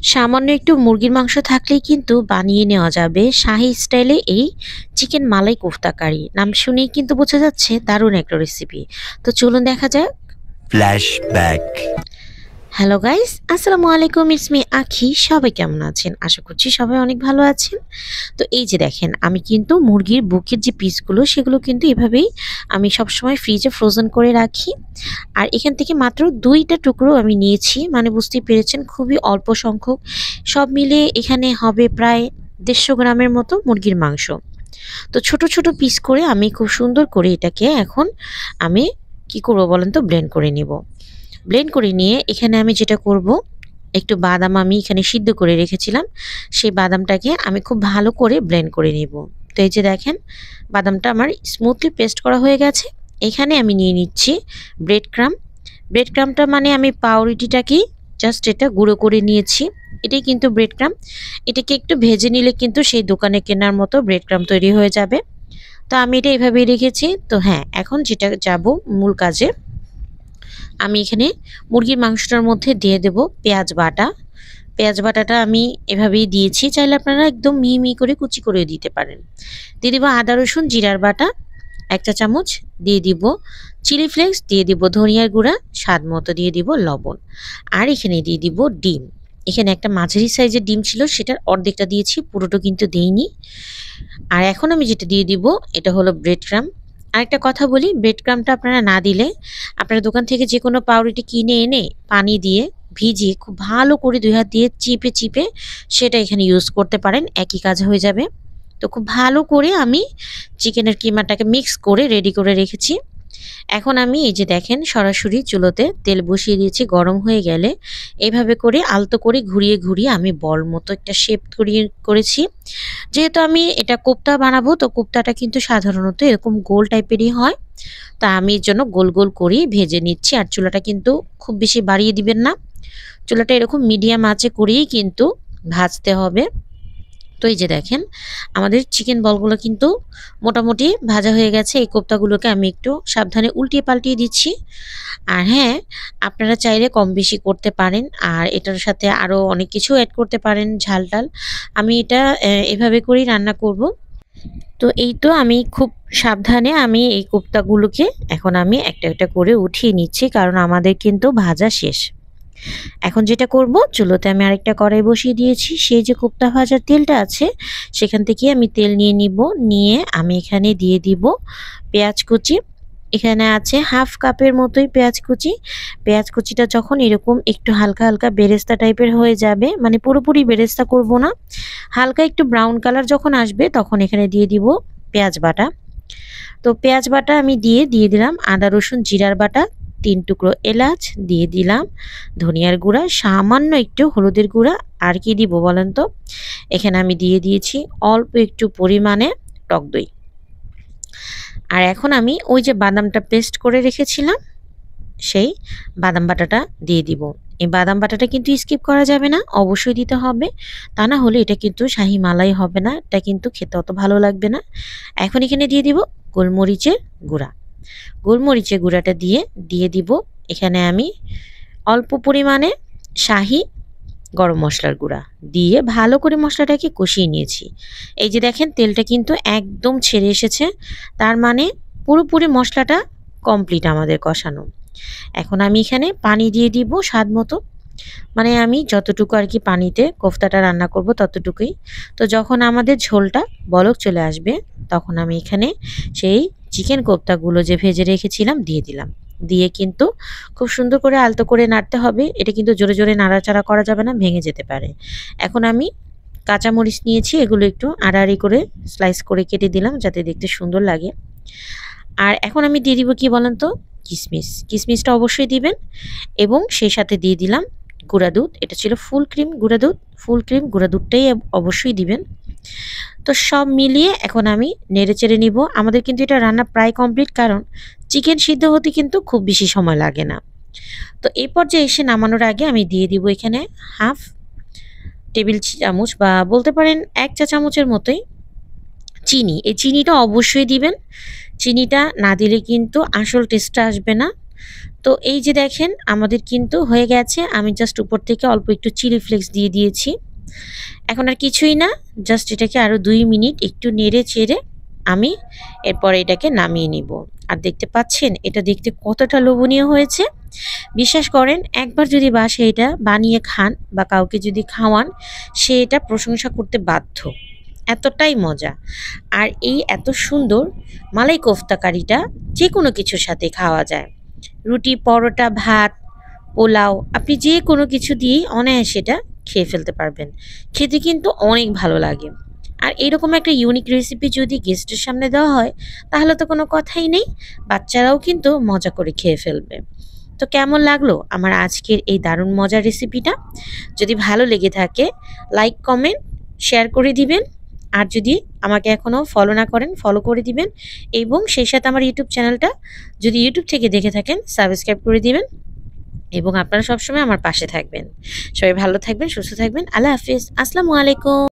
সামান্য একটু মুরগির মাংস থাকলেই কিন্তু বানিয়ে নেওয়া যাবে শাহি স্টাইলে এই চিকেন মালাই কোফতা কারি। নাম শুনেই কিন্তু বোঝা যাচ্ছে দারুণ একটা রেসিপি। তো চলুন দেখা যাক। ফ্ল্যাশব্যাক। হ্যালো গাইস, আসসালামু আলাইকুম, ইটস মি আখি। সবাই কেমন আছেন? আশা করছি সবাই অনেক ভালো আছেন। তো এই যে দেখেন, আমি কিন্তু মুরগির বুকের যে পিসগুলো সেগুলো কিন্তু এভাবেই আমি সবসময় ফ্রিজে ফ্রোজেন করে রাখি। আর এখান থেকে মাত্র ২টা টুকরো আমি নিয়েছি, মানে বুঝতেই পেরেছেন খুবই অল্প সংখ্যক। সব মিলে এখানে হবে প্রায় ১৫০ গ্রামের মতো মুরগির মাংস। তো ছোট ছোট পিস করে আমি খুব সুন্দর করে এটাকে এখন আমি কি করব বলেন তো, ব্লেন্ড করে নিব। ব্লেন্ড করে নিয়ে এখানে আমি যেটা করব, একটু বাদাম আমি এখানে সিদ্ধ করে রেখেছিলাম, সেই বাদামটাকে আমি খুব ভালো করে ব্লেন্ড করে নিব। তো এই যে দেখেন, বাদামটা আমার স্মুথলি পেস্ট করা হয়ে গেছে। এখানে আমি নিয়ে নিচ্ছি ব্রেড ক্রাম্ব। ব্রেড ক্রাম্বটা মানে আমি পাউরুটিটাকেই জাস্ট এটা গুঁড়ো করে নিয়েছি। এটাই কিন্তু ব্রেড ক্রাম্ব। এটাকে একটু ভেজে নিলে কিন্তু সেই দোকানে কেনার মতো ব্রেড ক্রাম্ব তৈরি হয়ে যাবে। তো আমি এটা এভাবেই রেখেছি। তো হ্যাঁ, এখন যেটা যাব মূল কাজে, আমি এখানে মুরগির মাংসটার মধ্যে দিয়ে দেব পেঁয়াজ বাটা। পেঁয়াজ বাটাটা আমি এভাবেই দিয়েছি, চাইলে আপনারা একদম মিহি মিহি করে কুচি করে দিতে পারেন। দিয়ে দিব আদা রসুন জিরার বাটা ১ চা চামচ, দিয়ে দিব চিলি ফ্লেক্স, দিয়ে দিব ধনিয়ার গুঁড়া, স্বাদ মতো দিয়ে দিব লবণ। আর এখানে দিয়ে দিব ডিম। এখানে একটা মাঝারি সাইজের ডিম ছিল, সেটার অর্ধেকটা দিয়েছি, পুরোটা কিন্তু দেইনি। আর এখন আমি যেটা দিয়ে দিব এটা হলো ব্রেড ক্রাম্ব। আরেকটা কথা বলি, ব্রেড ক্রাম্বটা আপনারা না দিলে আপনারা দোকান থেকে যে কোনো পাউরুটি কিনে এনে পানি দিয়ে ভিজিয়ে খুব ভালো করে ২ হাত দিয়ে চিপে চিপে সেটা এখানে ইউজ করতে পারেন, একই কাজ হয়ে যাবে। তো খুব ভালো করে আমি চিকেনের কিমাটাকে মিক্স করে রেডি করে রেখেছি। এখন আমি এই যে দেখেন সরাসরি চুলোতে তেল বসিয়ে দিয়েছি, গরম হয়ে গেলে এইভাবে করে আলতো করে ঘুরিয়ে ঘুরিয়ে আমি বল মতো একটা শেপ করেছি। যেহেতু আমি এটা কোপ্তা বানাবো, তো কোপ্তাটা কিন্তু সাধারণত এরকম গোল টাইপেরই হয়। তা আমি এর জন্য গোল গোল করেই ভেজে নিচ্ছি। আর চুলাটা কিন্তু খুব বেশি বাড়িয়ে দিবেন না, চুলাটা এরকম মিডিয়াম আঁচে করেই কিন্তু ভাজতে হবে। তো এই যে দেখেন, আমাদের চিকেন বলগুলো কিন্তু মোটামুটি ভাজা হয়ে গেছে। এই কোপ্তাগুলোকে আমি একটু সাবধানে উল্টিয়ে পাল্টিয়ে দিচ্ছি। আর হ্যাঁ, আপনারা চাইলে কম বেশি করতে পারেন, আর এটার সাথে আরও অনেক কিছু অ্যাড করতে পারেন, ঝাল টাল। আমি এটা এভাবে করেই রান্না করব। তো এই তো আমি খুব সাবধানে আমি এই কোপ্তাগুলোকে এখন আমি একটা একটা করে উঠিয়ে নিচ্ছি, কারণ আমাদের কিন্তু ভাজা শেষ। এখন যেটা করব, চুলোতে আমি আরেকটা কড়াই বসিয়ে দিয়েছি। সেই যে কোপ্তা ভাজার তেলটা আছে সেখান থেকে আমি তেল নিয়ে নিব। নিয়ে আমি এখানে দিয়ে দিব পেঁয়াজ কুচি। এখানে আছে হাফ কাপের মতোই পেঁয়াজ কুচি। পেঁয়াজ কুচিটা যখন এরকম একটু হালকা হালকা বেরেস্তা টাইপের হয়ে যাবে, মানে পুরোপুরি বেরেস্তা করব না, হালকা একটু ব্রাউন কালার যখন আসবে তখন এখানে দিয়ে দিব পেঁয়াজ বাটা। তো পেঁয়াজ বাটা আমি দিয়ে দিলাম আদা রসুন জিরার বাটা, ৩ টুকরো এলাচ, দিয়ে দিলাম ধনিয়ার গুঁড়া, সামান্য একটু হলুদের গুঁড়া। আর কি দিব বলেন তো, এখানে আমি দিয়ে দিয়েছি অল্প একটু পরিমাণে টক দই। আর এখন আমি ওই যে বাদামটা পেস্ট করে রেখেছিলাম সেই বাদাম বাটাটা দিয়ে দিব। এই বাদাম বাটাটা কিন্তু স্কিপ করা যাবে না, অবশ্যই দিতে হবে। তা না হলে এটা কিন্তু শাহি মালাই হবে না, এটা কিন্তু খেতে অত ভালো লাগবে না। এখন এখানে দিয়ে দিব গোলমরিচের গুঁড়া। গোলমরিচের গুঁড়াটা দিয়ে দিব এখানে আমি অল্প পরিমাণে শাহি গরম মশলার গুঁড়া, দিয়ে ভালো করে মশলাটাকে কষিয়ে নিয়েছি। এই যে দেখেন তেলটা কিন্তু একদম ছেড়ে এসেছে, তার মানে পুরোপুরি মশলাটা কমপ্লিট আমাদের কষানো। এখন আমি এখানে পানি দিয়ে দিব স্বাদ মতো, মানে আমি যতটুকু আর কি পানিতে কোফতাটা রান্না করব ততটুকুই। তো যখন আমাদের ঝোলটা বলক চলে আসবে তখন আমি এখানে সেই চিকেন কোফতাগুলো যে ভেজে রেখেছিলাম দিয়ে দিলাম। দিয়ে কিন্তু খুব সুন্দর করে আলতো করে নাড়তে হবে, এটা কিন্তু জোরে জোরে নাড়াচাড়া করা যাবে না, ভেঙে যেতে পারে। এখন আমি কাঁচামরিচ নিয়েছি, এগুলো একটু আড়াআড়ি করে স্লাইস করে কেটে দিলাম যাতে দেখতে সুন্দর লাগে। আর এখন আমি দিয়ে দিব কি বলেন তো, কিশমিশ। কিশমিশটা অবশ্যই দিবেন, এবং সেই সাথে দিয়ে দিলাম গুঁড়া দুধ। এটা ছিল ফুল ক্রিম গুঁড়া দুধ, ফুল ক্রিম গুঁড়া দুধটাই অবশ্যই দিবেন। তো সব মিলিয়ে এখন আমি নেড়ে চেড়ে নিব। আমাদের কিন্তু এটা রান্না প্রায় কমপ্লিট, কারণ চিকেন সিদ্ধ হতে কিন্তু খুব বেশি সময় লাগে না। তো এই পর্যায়ে এসে নামানোর আগে আমি দিয়ে দিব এখানে হাফ টেবিল চামচ বা বলতে পারেন ১ চা চামচের মতোই চিনি। এই চিনিটা অবশ্যই দিবেন, চিনিটা না দিলে কিন্তু আসল টেস্টটা আসবে না। তো এই যে দেখেন আমাদের কিন্তু হয়ে গেছে। আমি জাস্ট উপর থেকে অল্প একটু চিলি ফ্লেক্স দিয়ে দিয়েছি। এখন আর কিছুই না, জাস্ট এটাকে আরো ২ মিনিট একটু নেড়ে চেড়ে আমি এরপর এটাকে নামিয়ে নিব। আর দেখতে পাচ্ছেন এটা দেখতে কতটা লোভনীয় হয়েছে। বিশ্বাস করেন একবার যদি বাসায় এটা বানিয়ে খান বা কাউকে যদি খাওয়ান, সে এটা প্রশংসা করতে বাধ্য। এতটাই মজা। আর এই এত সুন্দর মালাই কোফতা কারিটা যেকোনো কিছুর সাথে খাওয়া যায়। রুটি, পরোটা, ভাত, পোলাও আপনি যেকোনো কিছু দিয়েই অনায়াসে এটা খেয়ে ফেলতে পারবেন। খেতে কিন্তু অনেক ভালো লাগে। আর এরকম একটা ইউনিক রেসিপি যদি গেস্টের সামনে দেওয়া হয়, তাহলে তো কোনো কথাই নেই। বাচ্চারাও কিন্তু মজা করে খেয়ে ফেলবে। তো কেমন লাগলো আমার আজকের এই দারুণ মজার রেসিপিটা? যদি ভালো লেগে থাকে লাইক, কমেন্ট, শেয়ার করে দিবেন। আর যদি আমাকে এখনও ফলো না করেন ফলো করে দিবেন, এবং সেই সাথে আমার ইউটিউব চ্যানেলটা যদি ইউটিউব থেকে দেখে থাকেন সাবস্ক্রাইব করে দিবেন, এবং আপনারা সবসময় আমার পাশে থাকবেন। সবাই ভালো থাকবেন, সুস্থ থাকবেন। আল্লাহ হাফিজ। আসসালামু আলাইকুম।